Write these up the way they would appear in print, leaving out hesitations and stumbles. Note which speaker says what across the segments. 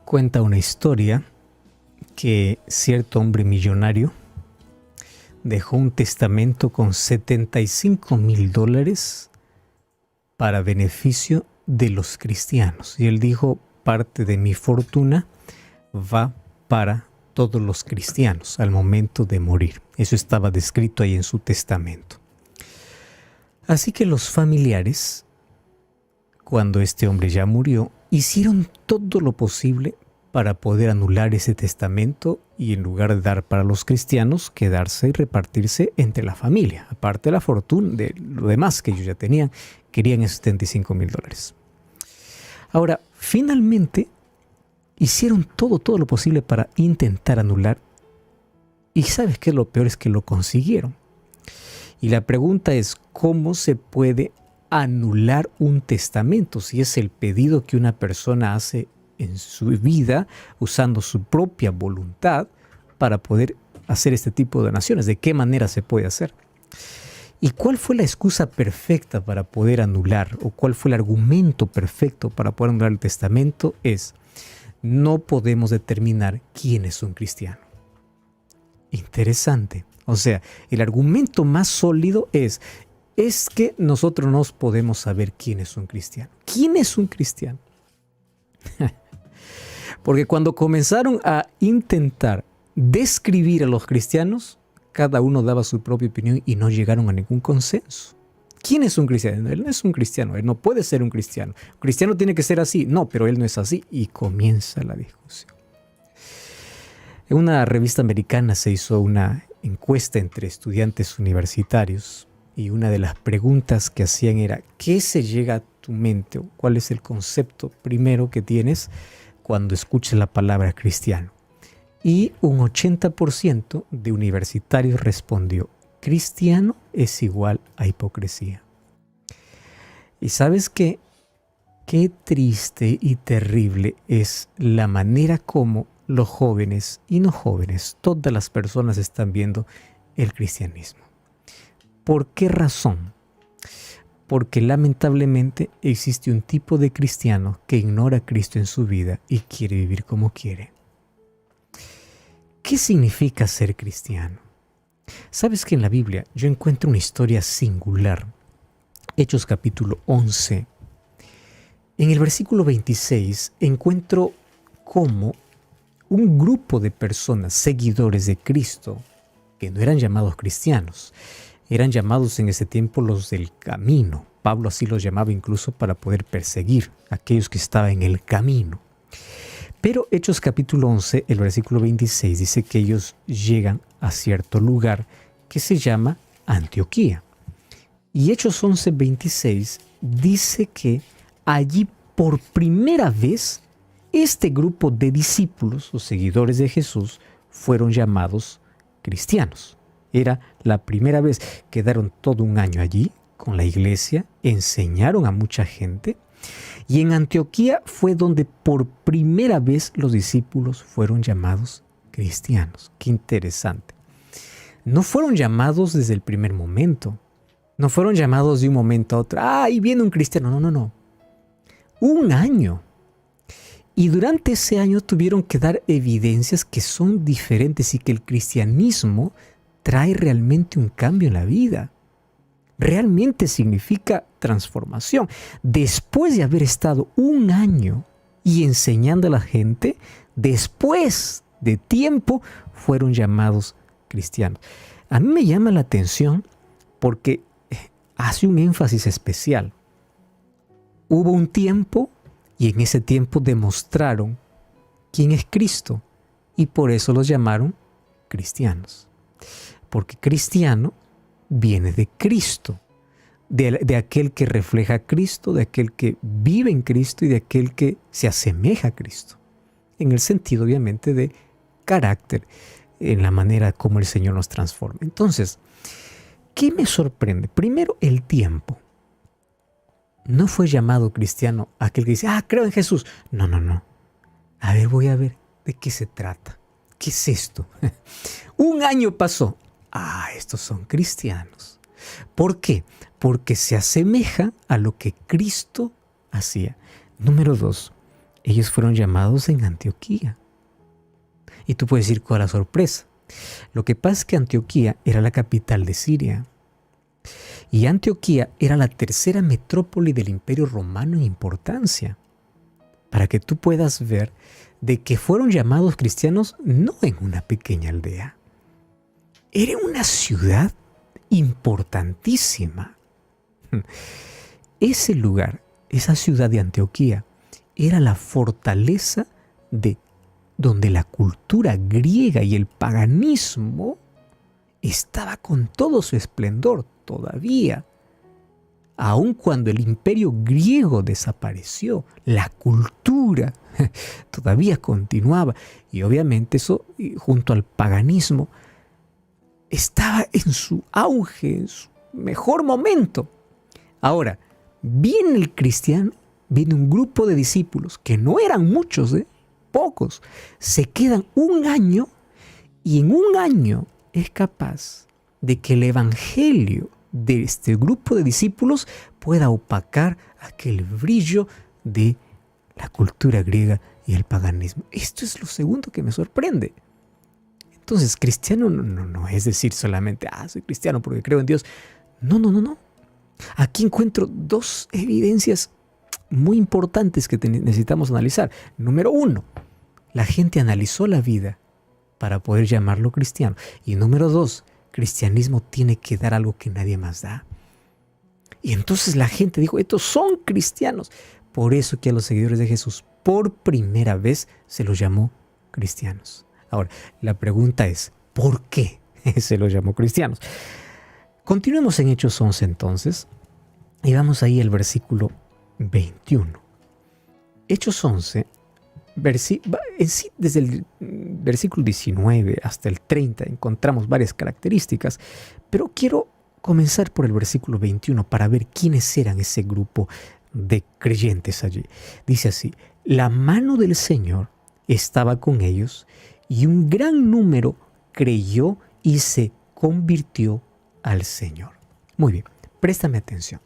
Speaker 1: Cuenta una historia que cierto hombre millonario dejó un testamento con $75,000 para beneficio de los cristianos. Y él dijo, parte de mi fortuna va para todos los cristianos al momento de morir. Eso estaba descrito ahí en su testamento. Así que los familiares, cuando este hombre ya murió, hicieron todo lo posible para poder anular ese testamento y en lugar de dar para los cristianos, quedarse y repartirse entre la familia. Aparte de la fortuna, de lo demás que ellos ya tenían, querían esos $75,000. Ahora, finalmente, hicieron todo lo posible para intentar anular. Y ¿sabes qué? Lo peor es que lo consiguieron. Y la pregunta es, ¿cómo se puede anular un testamento si es el pedido que una persona hace en su vida usando su propia voluntad para poder hacer este tipo de donaciones? ¿De qué manera se puede hacer? ¿Y cuál fue la excusa perfecta para poder anular o cuál fue el argumento perfecto para poder anular el testamento? Es, no podemos determinar quién es un cristiano. Interesante. O sea, el argumento más sólido es que nosotros no podemos saber quién es un cristiano. ¿Quién es un cristiano? Porque cuando comenzaron a intentar describir a los cristianos, cada uno daba su propia opinión y no llegaron a ningún consenso. ¿Quién es un cristiano? Él no es un cristiano, él no puede ser un cristiano. Un cristiano tiene que ser así. No, pero él no es así. Y comienza la discusión. En una revista americana se hizo una encuesta entre estudiantes universitarios y una de las preguntas que hacían era ¿qué se llega a tu mente o cuál es el concepto primero que tienes cuando escuchas la palabra cristiano? Y un 80% de universitarios respondió cristiano es igual a hipocresía. ¿Y sabes qué? Qué triste y terrible es la manera como los jóvenes y no jóvenes, todas las personas están viendo el cristianismo. ¿Por qué razón? Porque lamentablemente existe un tipo de cristiano que ignora a Cristo en su vida y quiere vivir como quiere. ¿Qué significa ser cristiano? Sabes que en la Biblia yo encuentro una historia singular. Hechos capítulo 11. En el versículo 26 encuentro cómo un grupo de personas, seguidores de Cristo, que no eran llamados cristianos, eran llamados en ese tiempo los del camino. Pablo así los llamaba incluso para poder perseguir a aquellos que estaban en el camino. Pero Hechos capítulo 11, el versículo 26, dice que ellos llegan a cierto lugar que se llama Antioquía. Y Hechos 11, 26 dice que allí por primera vez este grupo de discípulos o seguidores de Jesús fueron llamados cristianos. Era la primera vez. Quedaron todo un año allí con la iglesia, enseñaron a mucha gente y en Antioquía fue donde por primera vez los discípulos fueron llamados cristianos. Qué interesante. No fueron llamados desde el primer momento. No fueron llamados de un momento a otro. Ahí viene un cristiano. No. Un año. Y durante ese año tuvieron que dar evidencias que son diferentes y que el cristianismo trae realmente un cambio en la vida. Realmente significa transformación. Después de haber estado un año y enseñando a la gente, después de tiempo fueron llamados cristianos. A mí me llama la atención porque hace un énfasis especial. Hubo un tiempo y en ese tiempo demostraron quién es Cristo y por eso los llamaron cristianos. Porque cristiano viene de Cristo, de aquel que refleja a Cristo, de aquel que vive en Cristo y de aquel que se asemeja a Cristo. En el sentido obviamente de carácter, en la manera como el Señor nos transforma. Entonces, ¿qué me sorprende? Primero, el tiempo. No fue llamado cristiano aquel que dice, creo en Jesús. No. A ver, voy a ver de qué se trata. ¿Qué es esto? Un año pasó. Estos son cristianos. ¿Por qué? Porque se asemeja a lo que Cristo hacía. Número 2, Ellos fueron llamados en Antioquía. Y tú puedes decir, ¿cuál es la sorpresa? Lo que pasa es que Antioquía era la capital de Siria. Y Antioquía era la tercera metrópoli del Imperio Romano en importancia. Para que tú puedas ver de que fueron llamados cristianos no en una pequeña aldea. Era una ciudad importantísima. Ese lugar, esa ciudad de Antioquía, era la fortaleza de donde la cultura griega y el paganismo estaba con todo su esplendor todavía. Aun cuando el imperio griego desapareció, la cultura todavía continuaba. Y obviamente eso, junto al paganismo, estaba en su auge, en su mejor momento. Ahora, viene el cristiano, viene un grupo de discípulos, que no eran muchos, pocos. Se quedan un año y en un año es capaz de que el evangelio de este grupo de discípulos pueda opacar aquel brillo de la cultura griega y el paganismo. Esto es lo segundo que me sorprende. Entonces, cristiano no es decir solamente, soy cristiano porque creo en Dios. No. Aquí encuentro dos evidencias muy importantes que necesitamos analizar. Número uno, la gente analizó la vida para poder llamarlo cristiano. Y número dos, cristianismo tiene que dar algo que nadie más da. Y entonces la gente dijo, estos son cristianos. Por eso que a los seguidores de Jesús por primera vez se los llamó cristianos. Ahora, la pregunta es, ¿por qué se los llamó cristianos? Continuemos en Hechos 11 entonces, y vamos ahí al versículo 21. Hechos 11, desde el versículo 19 hasta el 30 encontramos varias características, pero quiero comenzar por el versículo 21 para ver quiénes eran ese grupo de creyentes allí. Dice así, la mano del Señor estaba con ellos y un gran número creyó y se convirtió al Señor. Muy bien, préstame atención.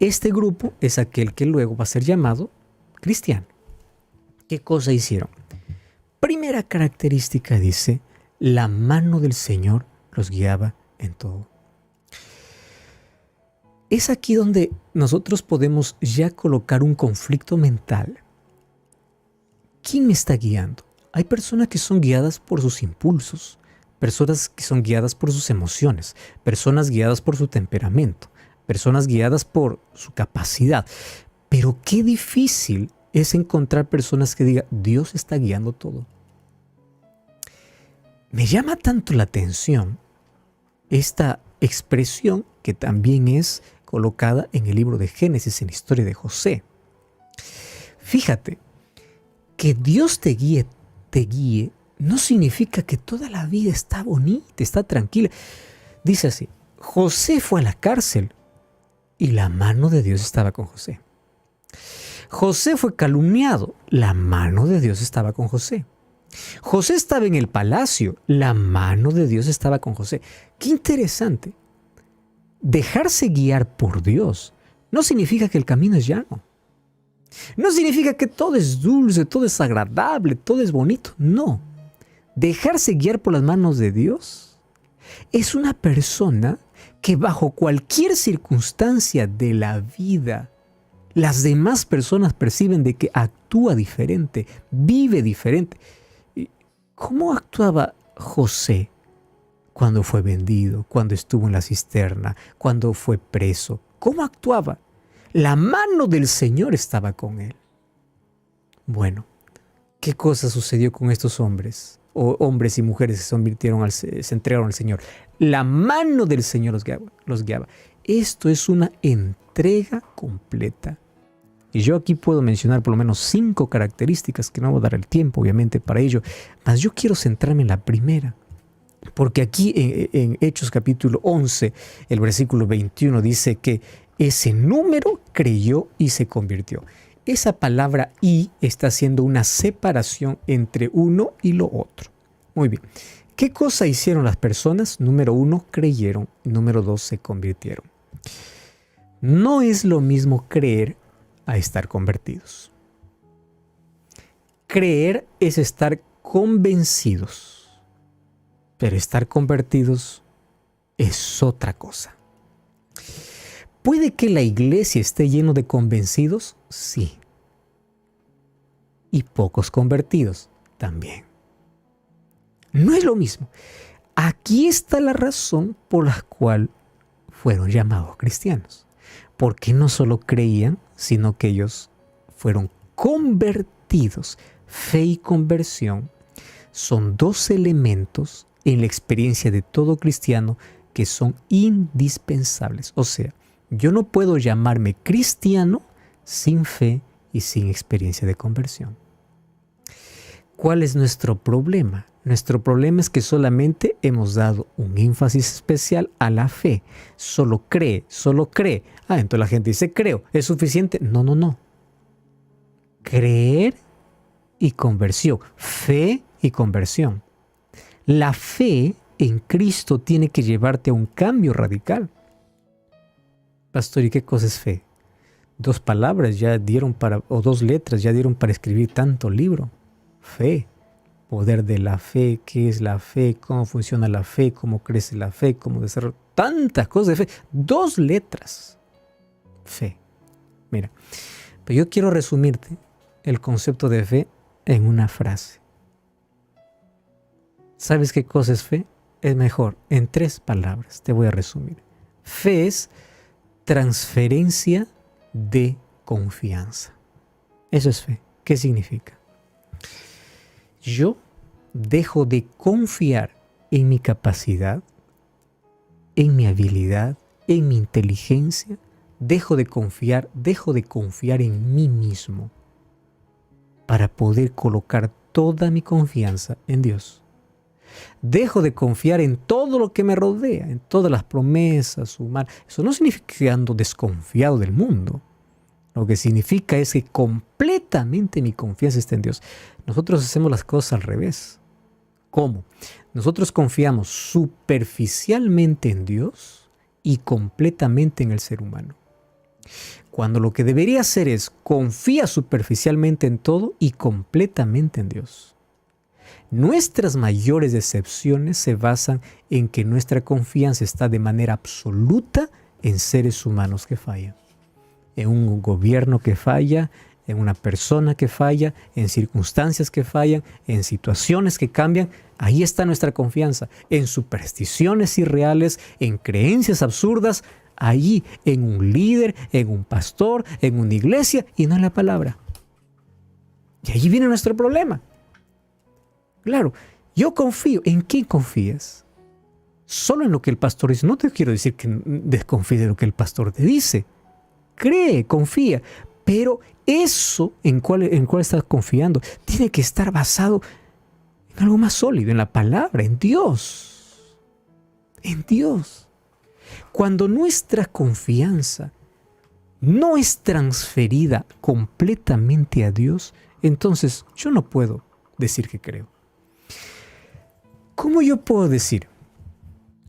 Speaker 1: Este grupo es aquel que luego va a ser llamado cristiano. ¿Qué cosa hicieron? Primera característica dice, la mano del Señor los guiaba en todo. Es aquí donde nosotros podemos ya colocar un conflicto mental. ¿Quién me está guiando? Hay personas que son guiadas por sus impulsos, personas que son guiadas por sus emociones, personas guiadas por su temperamento, personas guiadas por su capacidad. Pero qué difícil es encontrar personas que digan, Dios está guiando todo. Me llama tanto la atención esta expresión que también es colocada en el libro de Génesis, en la historia de José. Fíjate, que Dios te guíe no significa que toda la vida está bonita, está tranquila. Dice así, José fue a la cárcel y la mano de Dios estaba con José. José fue calumniado, la mano de Dios estaba con José. José estaba en el palacio, la mano de Dios estaba con José. Qué interesante. Dejarse guiar por Dios no significa que el camino es llano. No significa que todo es dulce, todo es agradable, todo es bonito. No. Dejarse guiar por las manos de Dios es una persona que bajo cualquier circunstancia de la vida, las demás personas perciben de que actúa diferente, vive diferente. ¿Cómo actuaba José cuando fue vendido, cuando estuvo en la cisterna, cuando fue preso? ¿Cómo actuaba? La mano del Señor estaba con él. Bueno, ¿qué cosa sucedió con estos hombres? O hombres y mujeres que se entregaron al Señor. La mano del Señor los guiaba. Esto es una entrega completa. Y yo aquí puedo mencionar por lo menos 5 características que no voy a dar el tiempo, obviamente, para ello. Mas yo quiero centrarme en la primera. Porque aquí en Hechos capítulo 11, el versículo 21 dice que ese número creyó y se convirtió. Esa palabra "y" está haciendo una separación entre uno y lo otro. Muy bien. ¿Qué cosa hicieron las personas? Número 1, creyeron. Número 2, se convirtieron. No es lo mismo creer a estar convertidos. Creer es estar convencidos, pero estar convertidos es otra cosa. ¿Puede que la iglesia esté lleno de convencidos? Sí. Y pocos convertidos también. No es lo mismo. Aquí está la razón por la cual fueron llamados cristianos. Porque no solo creían, sino que ellos fueron convertidos. Fe y conversión son dos elementos en la experiencia de todo cristiano que son indispensables. O sea, yo no puedo llamarme cristiano sin fe y sin experiencia de conversión. ¿Cuál es nuestro problema? Nuestro problema es que solamente hemos dado un énfasis especial a la fe. Solo cree, solo cree. Entonces la gente dice, creo, ¿es suficiente? No. Creer y conversión. Fe y conversión. La fe en Cristo tiene que llevarte a un cambio radical. Pastor, ¿y qué cosa es fe? 2 palabras ya dieron o 2 letras ya dieron para escribir tanto libro. Fe. Poder de la fe, qué es la fe, cómo funciona la fe, cómo crece la fe, cómo desarrolla. Tantas cosas de fe. 2 letras. Fe. Mira, pero yo quiero resumirte el concepto de fe en una frase. ¿Sabes qué cosa es fe? Es mejor, en 3 palabras te voy a resumir. Fe es transferencia de confianza. Eso es fe. ¿Qué significa? Yo dejo de confiar en mi capacidad, en mi habilidad, en mi inteligencia. Dejo de confiar en mí mismo para poder colocar toda mi confianza en Dios. Dejo de confiar en todo lo que me rodea, en todas las promesas humanas. Eso no significa que ando desconfiado del mundo. Lo que significa es que completamente mi confianza está en Dios. Nosotros hacemos las cosas al revés. ¿Cómo? Nosotros confiamos superficialmente en Dios y completamente en el ser humano. Cuando lo que debería hacer es confía superficialmente en todo y completamente en Dios. Nuestras mayores decepciones se basan en que nuestra confianza está de manera absoluta en seres humanos que fallan. En un gobierno que falla, en una persona que falla, en circunstancias que fallan, en situaciones que cambian. Ahí está nuestra confianza, en supersticiones irreales, en creencias absurdas, ahí en un líder, en un pastor, en una iglesia y no en la palabra. Y allí viene nuestro problema. Claro, yo confío. ¿En quién confías? Solo en lo que el pastor dice. No te quiero decir que desconfíes de lo que el pastor te dice. Cree, confía, pero eso en cuál estás confiando tiene que estar basado en algo más sólido, en la palabra, en Dios. En Dios. Cuando nuestra confianza no es transferida completamente a Dios, entonces yo no puedo decir que creo. ¿Cómo yo puedo decir,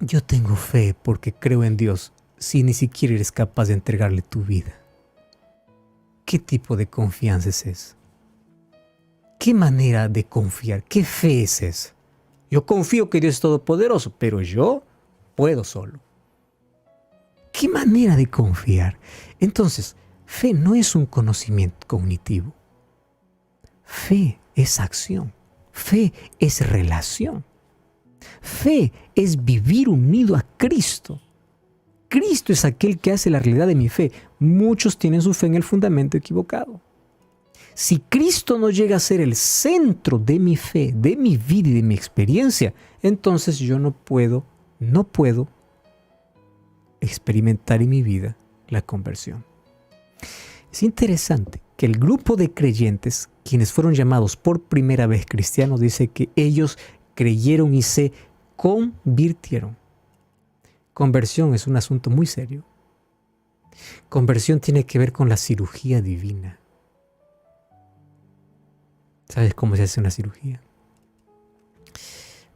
Speaker 1: yo tengo fe porque creo en Dios, si ni siquiera eres capaz de entregarle tu vida? ¿Qué tipo de confianza es esa? ¿Qué manera de confiar? ¿Qué fe es esa? Yo confío que Dios es todopoderoso, pero yo puedo solo. ¿Qué manera de confiar? Entonces, fe no es un conocimiento cognitivo. Fe es acción. Fe es relación. Fe es vivir unido a Cristo. Cristo es aquel que hace la realidad de mi fe. Muchos tienen su fe en el fundamento equivocado. Si Cristo no llega a ser el centro de mi fe, de mi vida y de mi experiencia, entonces yo no puedo experimentar en mi vida la conversión. Es interesante que el grupo de creyentes, quienes fueron llamados por primera vez cristianos, dice que ellos creyeron y se convirtieron. Conversión es un asunto muy serio. Conversión tiene que ver con la cirugía divina. ¿Sabes cómo se hace una cirugía?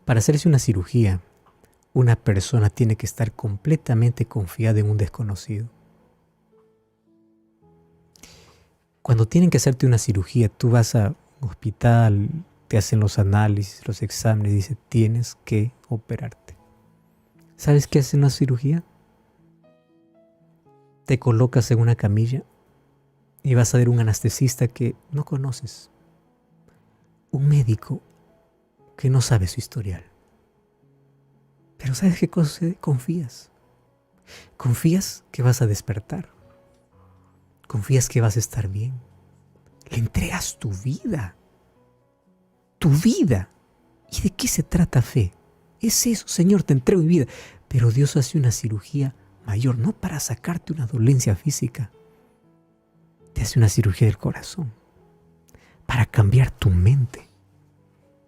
Speaker 1: Para hacerse una cirugía, una persona tiene que estar completamente confiada en un desconocido. Cuando tienen que hacerte una cirugía, tú vas a un hospital, te hacen los análisis, los exámenes, dice, tienes que operarte. ¿Sabes qué hace una cirugía? Te colocas en una camilla y vas a ver un anestesista que no conoces, un médico que no sabe su historial. Pero ¿sabes qué cosa sucede? Confías. Confías que vas a despertar. Confías que vas a estar bien. Le entregas tu vida. Tu vida. ¿Y de qué se trata fe? Es eso, Señor, te entrego mi vida. Pero Dios hace una cirugía mayor, no para sacarte una dolencia física. Te hace una cirugía del corazón, para cambiar tu mente.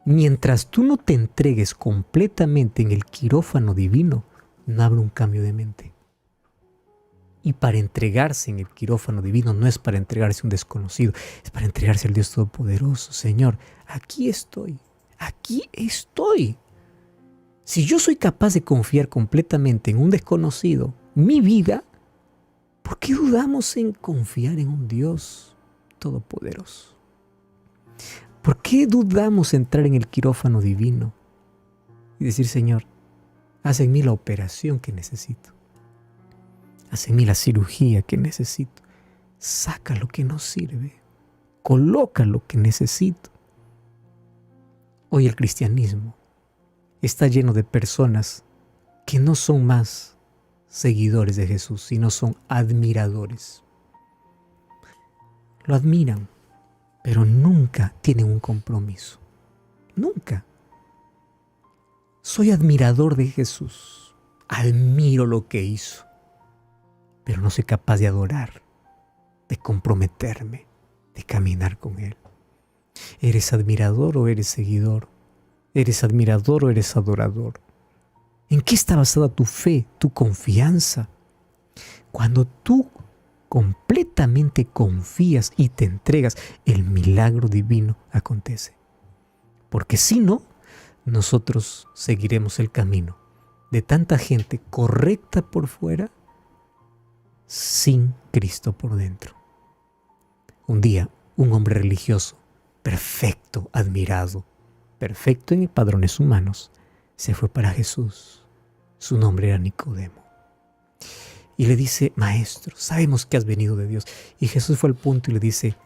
Speaker 1: Mientras tú no te entregues completamente en el quirófano divino, no habrá un cambio de mente. Y para entregarse en el quirófano divino no es para entregarse a un desconocido, es para entregarse al Dios Todopoderoso. Señor, aquí estoy, aquí estoy. Si yo soy capaz de confiar completamente en un desconocido, mi vida, ¿por qué dudamos en confiar en un Dios Todopoderoso? ¿Por qué dudamos entrar en el quirófano divino y decir, Señor, haz en mí la operación que necesito? Haz en mí la cirugía que necesito. Saca lo que no sirve. Coloca lo que necesito. Hoy el cristianismo está lleno de personas que no son más seguidores de Jesús, sino son admiradores. Lo admiran, pero nunca tienen un compromiso. Nunca. Soy admirador de Jesús. Admiro lo que hizo, pero no soy capaz de adorar, de comprometerme, de caminar con Él. ¿Eres admirador o eres seguidor? ¿Eres admirador o eres adorador? ¿En qué está basada tu fe, tu confianza? Cuando tú completamente confías y te entregas, el milagro divino acontece. Porque si no, nosotros seguiremos el camino de tanta gente correcta por fuera, sin Cristo por dentro. Un día, un hombre religioso, perfecto, admirado, perfecto en padrones humanos, se fue para Jesús. Su nombre era Nicodemo. Y le dice, maestro, sabemos que has venido de Dios. Y Jesús fue al punto y le dice,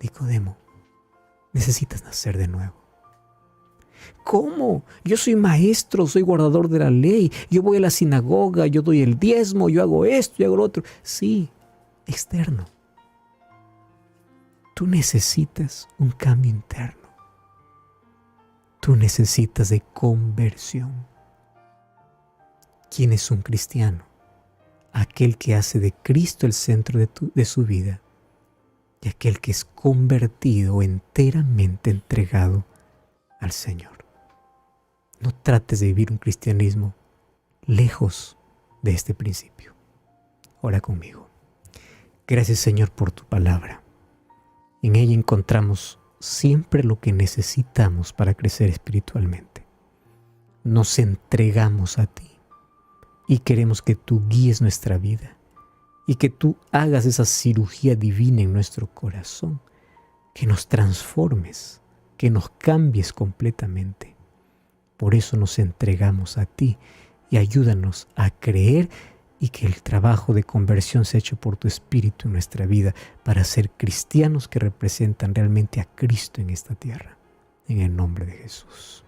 Speaker 1: Nicodemo, necesitas nacer de nuevo. ¿Cómo? Yo soy maestro, soy guardador de la ley, yo voy a la sinagoga, yo doy el diezmo, yo hago esto, yo hago lo otro. Sí, externo. Tú necesitas un cambio interno. Tú necesitas de conversión. ¿Quién es un cristiano? Aquel que hace de Cristo el centro de su vida y aquel que es convertido, enteramente entregado al Señor. No trates de vivir un cristianismo lejos de este principio. Ora conmigo. Gracias, Señor, por tu palabra. En ella encontramos siempre lo que necesitamos para crecer espiritualmente. Nos entregamos a ti y queremos que tú guíes nuestra vida y que tú hagas esa cirugía divina en nuestro corazón, que nos transformes, que nos cambies completamente. Por eso nos entregamos a ti y ayúdanos a creer y que el trabajo de conversión sea hecho por tu Espíritu en nuestra vida para ser cristianos que representan realmente a Cristo en esta tierra. En el nombre de Jesús.